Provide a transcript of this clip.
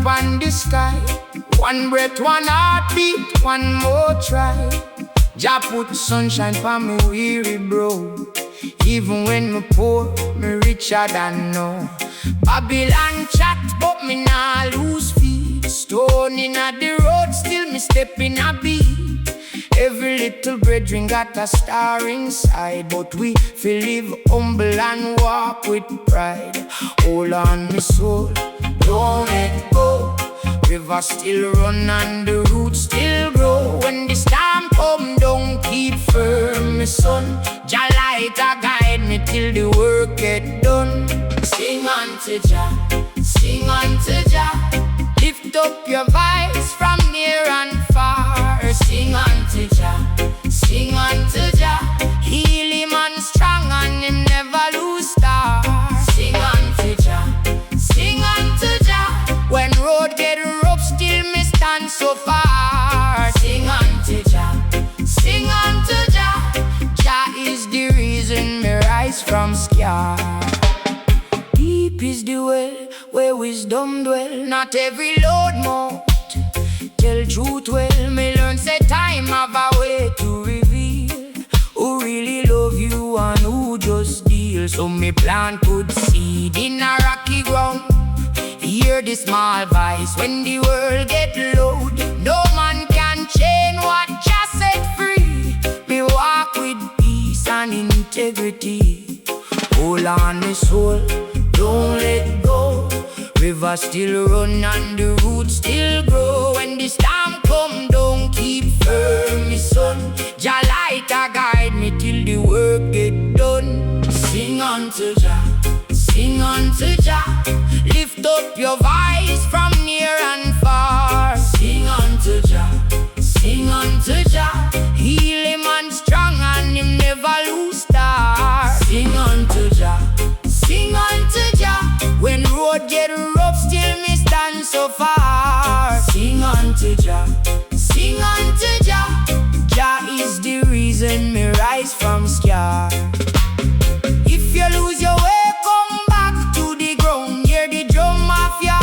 on the sky. One breath, one heartbeat, one more try. Jah put sunshine for me weary bro. Even when me poor, me richer than no. Babylon chat, but me nah lose feet. Stone inna the road, still me step in a beat. Every little brethren got a star inside, but we feel live humble and walk with pride. Hold on me soul, don't let go. River still run and the roots still grow. When the storm come, don't keep firm, my son. Jah light a guide me till the work get done. Sing unto Jah, sing unto Jah. Lift up your voice from near and far. Sing unto Jah, sing unto Jah. Heal him and strong and him never lose star. Sing unto Jah, sing unto Jah. When road get rough, still me stand so far. Sing unto Jah, sing unto Jah. Jah is the reason me rise from scar. Deep is the well where wisdom dwell. Not every load mount tell truth well. Me learn say time have a way to reveal who really love you and who just deal. So me plant good seed in a rocky ground. Hear the small voice when the world get loud. No man can chain what Jah set free. Me walk with peace and integrity. Hold on me soul, don't let go. River still run and the roots still grow. When the storm come, don't keep firm, me son. Jah light a guide me till the work get done. Sing unto Jah, sing unto Jah. Lift up your voice from near and far. Sing unto Jah, sing unto Jah. Heal him and strong and him never lose star. Sing unto Jah, sing unto Jah. When road get rough, still me stand so far. Sing unto Jah, sing unto Jah. Jah is the reason me rise from scar.